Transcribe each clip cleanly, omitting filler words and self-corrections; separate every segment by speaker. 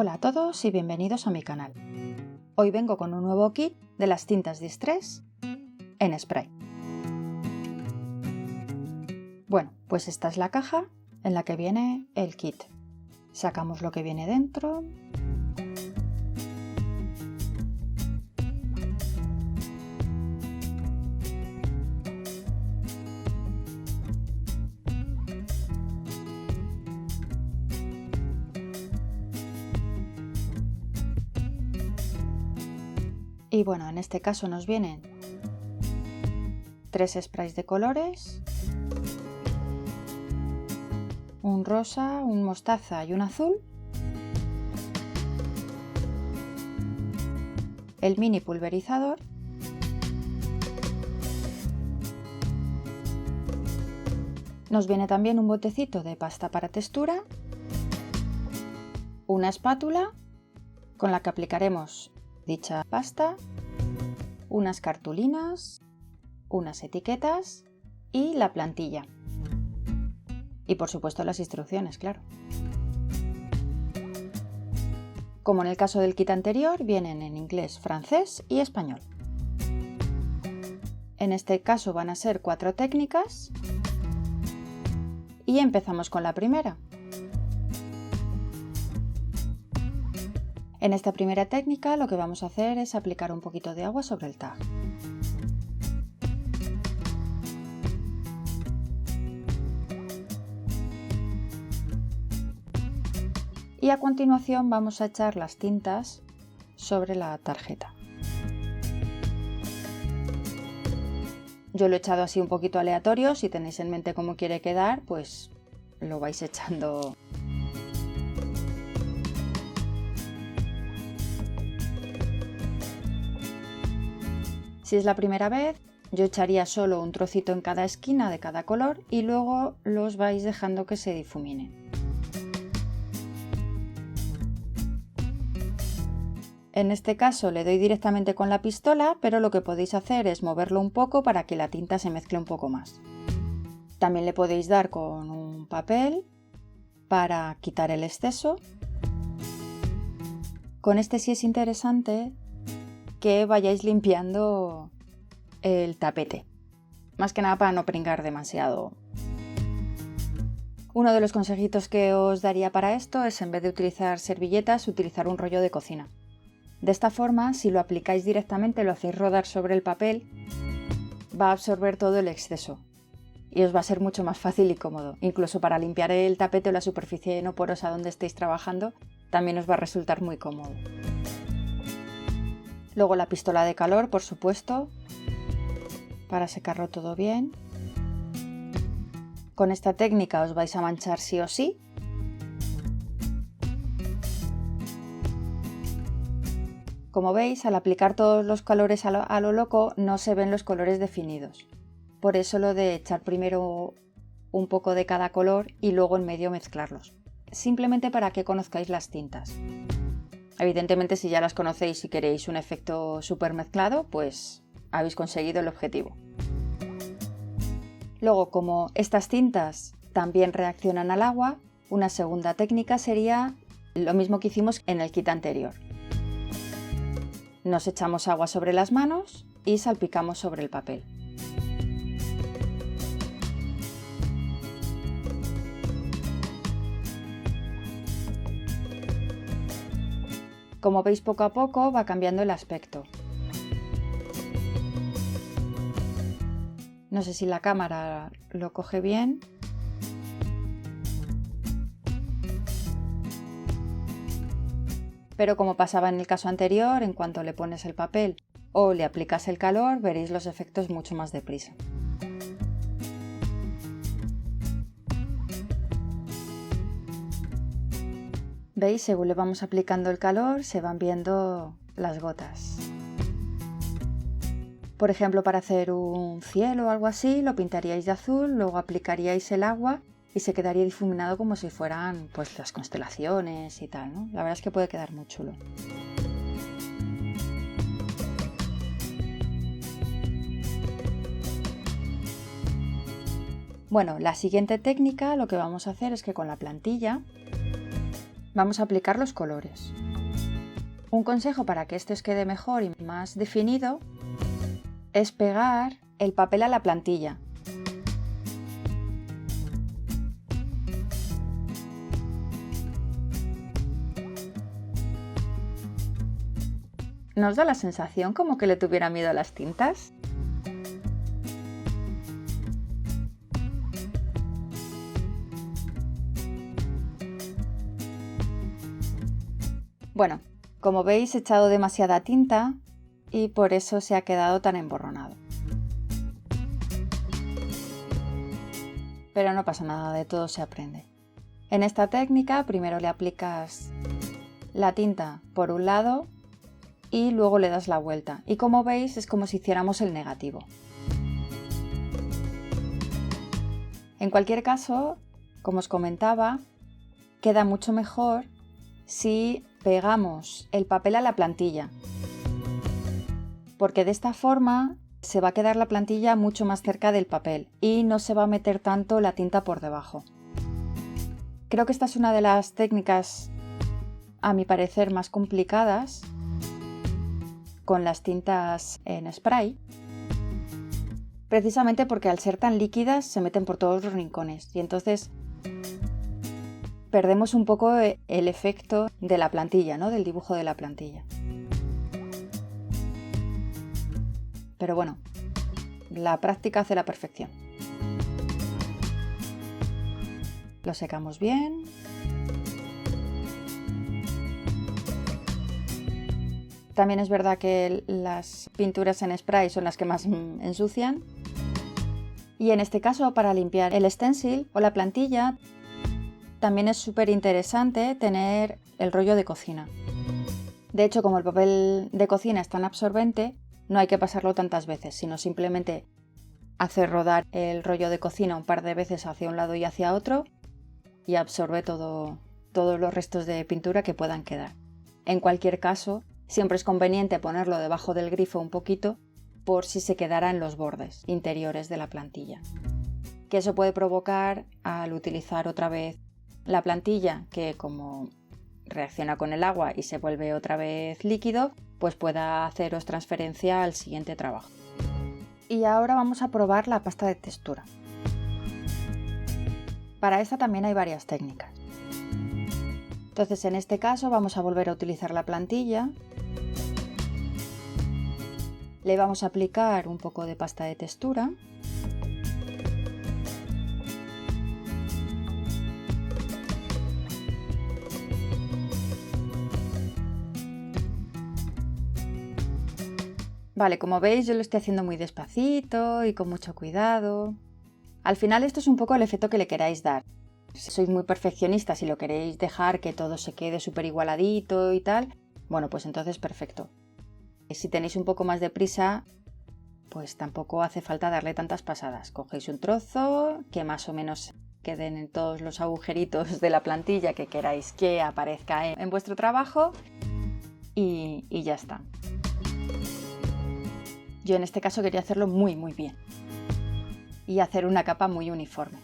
Speaker 1: Hola a todos y bienvenidos a mi canal. Hoy vengo con un nuevo kit de las tintas Distress en spray. Bueno, pues esta es la caja en la que viene el kit. Sacamos lo que viene dentro. Y bueno, en este caso nos vienen 3 sprays de colores, un rosa, un mostaza y un azul, el mini pulverizador, nos viene también un botecito de pasta para textura, una espátula con la que aplicaremos dicha pasta, unas cartulinas, unas etiquetas y la plantilla. Y por supuesto las instrucciones, claro. Como en el caso del kit anterior, vienen en inglés, francés y español. En este caso van a ser 4 técnicas y empezamos con la primera. En esta primera técnica lo que vamos a hacer es aplicar un poquito de agua sobre el tag. Y a continuación vamos a echar las tintas sobre la tarjeta. Yo lo he echado así un poquito aleatorio, si tenéis en mente cómo quiere quedar, pues lo vais echando. Si es la primera vez, yo echaría solo un trocito en cada esquina de cada color y luego los vais dejando que se difuminen. En este caso le doy directamente con la pistola, pero lo que podéis hacer es moverlo un poco para que la tinta se mezcle un poco más. También le podéis dar con un papel para quitar el exceso. Con este sí es interesante que vayáis limpiando el tapete, más que nada para no pringar demasiado. Uno de los consejitos que os daría para esto es, en vez de utilizar servilletas, utilizar un rollo de cocina. De esta forma, si lo aplicáis directamente, lo hacéis rodar sobre el papel, va a absorber todo el exceso y os va a ser mucho más fácil y cómodo. Incluso para limpiar el tapete o la superficie no porosa donde estéis trabajando, también os va a resultar muy cómodo. Luego la pistola de calor, por supuesto, para secarlo todo bien. Con esta técnica os vais a manchar sí o sí. Como veis, al aplicar todos los colores a lo loco, no se ven los colores definidos. Por eso lo de echar primero un poco de cada color y luego en medio mezclarlos. Simplemente para que conozcáis las tintas. Evidentemente, si ya las conocéis y queréis un efecto súper mezclado, pues habéis conseguido el objetivo. Luego, como estas tintas también reaccionan al agua, una segunda técnica sería lo mismo que hicimos en el kit anterior. Nos echamos agua sobre las manos y salpicamos sobre el papel. Como veis, poco a poco va cambiando el aspecto. No sé si la cámara lo coge bien. Pero como pasaba en el caso anterior, en cuanto le pones el papel o le aplicas el calor, veréis los efectos mucho más deprisa. ¿Veis? Según le vamos aplicando el calor, se van viendo las gotas. Por ejemplo, para hacer un cielo o algo así, lo pintaríais de azul, luego aplicaríais el agua y se quedaría difuminado como si fueran pues las constelaciones y tal, ¿no? La verdad es que puede quedar muy chulo. Bueno, la siguiente técnica lo que vamos a hacer es que con la plantilla vamos a aplicar los colores. Un consejo para que esto os quede mejor y más definido es pegar el papel a la plantilla. ¿No os da la sensación como que le tuviera miedo a las tintas? Bueno, como veis he echado demasiada tinta y por eso se ha quedado tan emborronado. Pero no pasa nada, de todo se aprende. En esta técnica primero le aplicas la tinta por un lado y luego le das la vuelta. Y como veis es como si hiciéramos el negativo. En cualquier caso, como os comentaba, queda mucho mejor si pegamos el papel a la plantilla, porque de esta forma se va a quedar la plantilla mucho más cerca del papel y no se va a meter tanto la tinta por debajo. Creo que esta es una de las técnicas, a mi parecer, más complicadas con las tintas en spray, precisamente porque al ser tan líquidas se meten por todos los rincones y entonces perdemos un poco el efecto de la plantilla, ¿no? Del dibujo de la plantilla. Pero bueno, la práctica hace la perfección. Lo secamos bien. También es verdad que las pinturas en spray son las que más ensucian. Y en este caso, para limpiar el stencil o la plantilla, también es súper interesante tener el rollo de cocina. De hecho, como el papel de cocina es tan absorbente, no hay que pasarlo tantas veces, sino simplemente hacer rodar el rollo de cocina un par de veces hacia un lado y hacia otro y absorbe todos los restos de pintura que puedan quedar. En cualquier caso, siempre es conveniente ponerlo debajo del grifo un poquito por si se quedara en los bordes interiores de la plantilla. Que eso puede provocar, al utilizar otra vez la plantilla, que como reacciona con el agua y se vuelve otra vez líquido, pues pueda haceros transferencia al siguiente trabajo. Y ahora vamos a probar la pasta de textura. Para esta también hay varias técnicas. Entonces en este caso vamos a volver a utilizar la plantilla. Le vamos a aplicar un poco de pasta de textura. Vale, como veis yo lo estoy haciendo muy despacito y con mucho cuidado. Al final esto es un poco el efecto que le queráis dar. Si sois muy perfeccionistas y lo queréis dejar que todo se quede súper igualadito y tal, bueno, pues entonces perfecto. Si tenéis un poco más de prisa, pues tampoco hace falta darle tantas pasadas. Cogéis un trozo que más o menos queden en todos los agujeritos de la plantilla que queráis que aparezca en vuestro trabajo y ya está. Yo en este caso quería hacerlo muy bien y hacer una capa muy uniforme.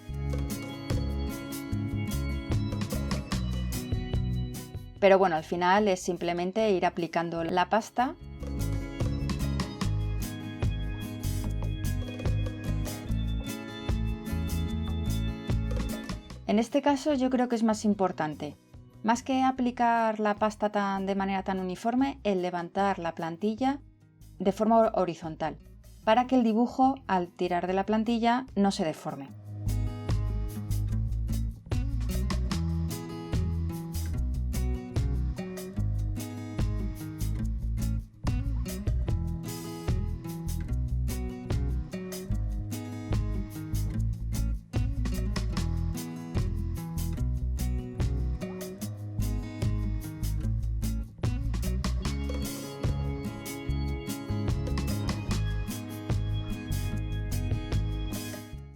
Speaker 1: Pero bueno, al final es simplemente ir aplicando la pasta . En este caso yo creo que es más importante, más que aplicar la pasta de manera tan uniforme, el levantar la plantilla de forma horizontal, para que el dibujo al tirar de la plantilla no se deforme.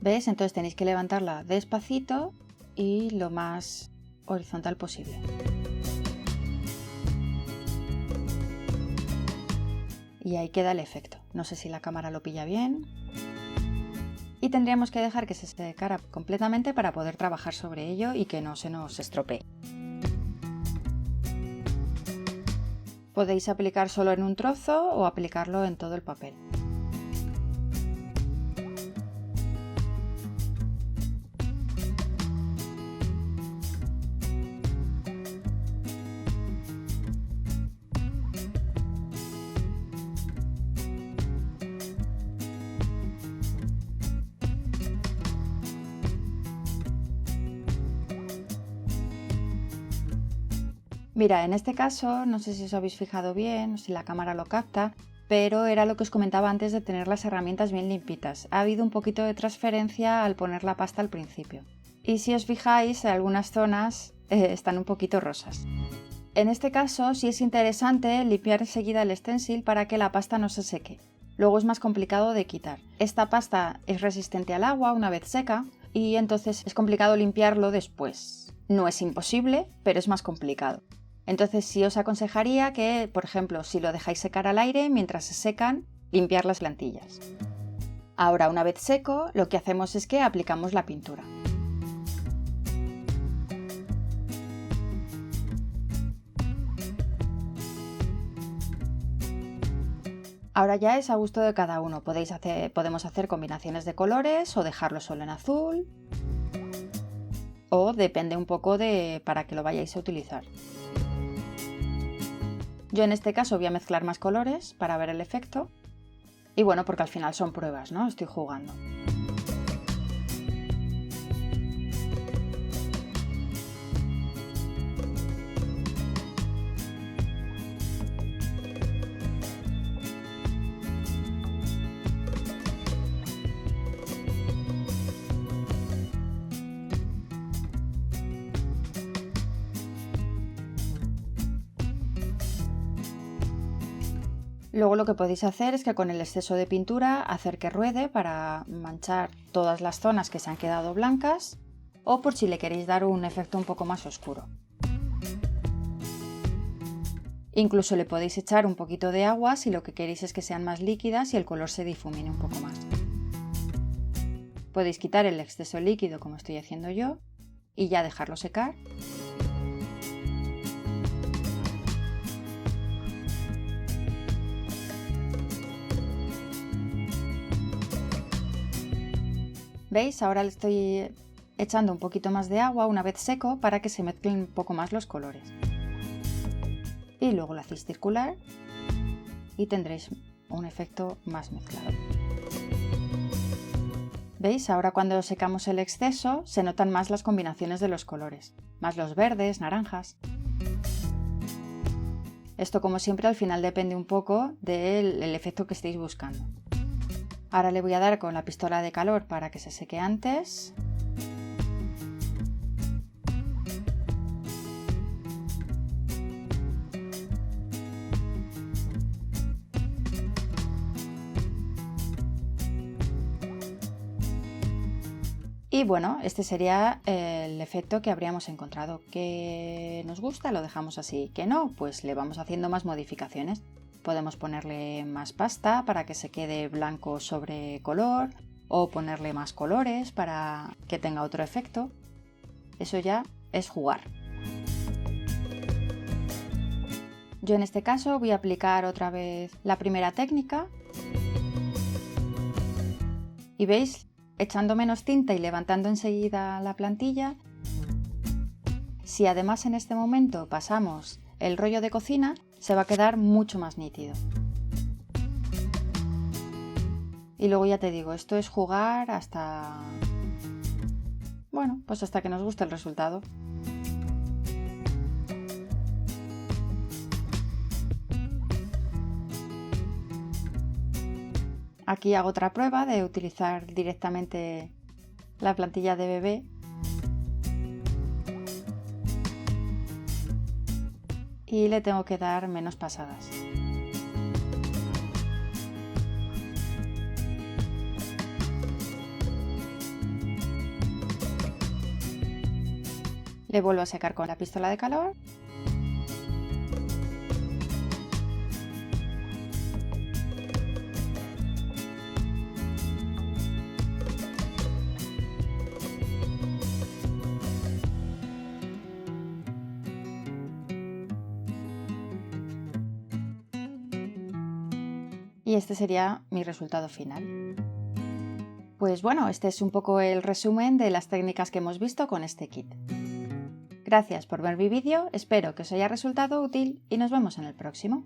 Speaker 1: ¿Ves? Entonces tenéis que levantarla despacito y lo más horizontal posible. Y ahí queda el efecto. No sé si la cámara lo pilla bien. Y tendríamos que dejar que se secara completamente para poder trabajar sobre ello y que no se nos estropee. Podéis aplicar solo en un trozo o aplicarlo en todo el papel. Mira, en este caso, no sé si os habéis fijado bien, o si la cámara lo capta, pero era lo que os comentaba antes de tener las herramientas bien limpitas. Ha habido un poquito de transferencia al poner la pasta al principio. Y si os fijáis, algunas zonas están un poquito rosas. En este caso, sí es interesante limpiar enseguida el stencil para que la pasta no se seque. Luego es más complicado de quitar. Esta pasta es resistente al agua una vez seca y entonces es complicado limpiarlo después. No es imposible, pero es más complicado. Entonces sí os aconsejaría que, por ejemplo, si lo dejáis secar al aire, mientras se secan, limpiar las plantillas. Ahora, una vez seco, lo que hacemos es que aplicamos la pintura. Ahora ya es a gusto de cada uno. Podemos hacer combinaciones de colores o dejarlo solo en azul. O depende un poco de para qué lo vayáis a utilizar. Yo en este caso voy a mezclar más colores para ver el efecto. Y bueno, porque al final son pruebas, ¿no? Estoy jugando. Luego lo que podéis hacer es que con el exceso de pintura hacer que ruede para manchar todas las zonas que se han quedado blancas o por si le queréis dar un efecto un poco más oscuro. Incluso le podéis echar un poquito de agua si lo que queréis es que sean más líquidas y el color se difumine un poco más. Podéis quitar el exceso líquido como estoy haciendo yo y ya dejarlo secar. ¿Veis? Ahora le estoy echando un poquito más de agua una vez seco para que se mezclen un poco más los colores. Y luego lo hacéis circular y tendréis un efecto más mezclado. ¿Veis? Ahora cuando secamos el exceso se notan más las combinaciones de los colores, más los verdes, naranjas. Esto, como siempre, al final depende un poco del efecto que estéis buscando. Ahora le voy a dar con la pistola de calor para que se seque antes. Y bueno, este sería el efecto que habríamos encontrado. ¿Que nos gusta? Lo dejamos así. ¿Que no? Pues le vamos haciendo más modificaciones. Podemos ponerle más pasta para que se quede blanco sobre color o ponerle más colores para que tenga otro efecto. Eso ya es jugar. Yo en este caso voy a aplicar otra vez la primera técnica. Y veis, echando menos tinta y levantando enseguida la plantilla. Si además en este momento pasamos el rollo de cocina, se va a quedar mucho más nítido. Y luego ya te digo, esto es jugar hasta... bueno, pues hasta que nos guste el resultado. Aquí hago otra prueba de utilizar directamente la plantilla de bebé. Y le tengo que dar menos pasadas. Le vuelvo a secar con la pistola de calor. y este sería mi resultado final. Pues bueno, este es un poco el resumen de las técnicas que hemos visto con este kit. Gracias por ver mi vídeo, espero que os haya resultado útil y nos vemos en el próximo.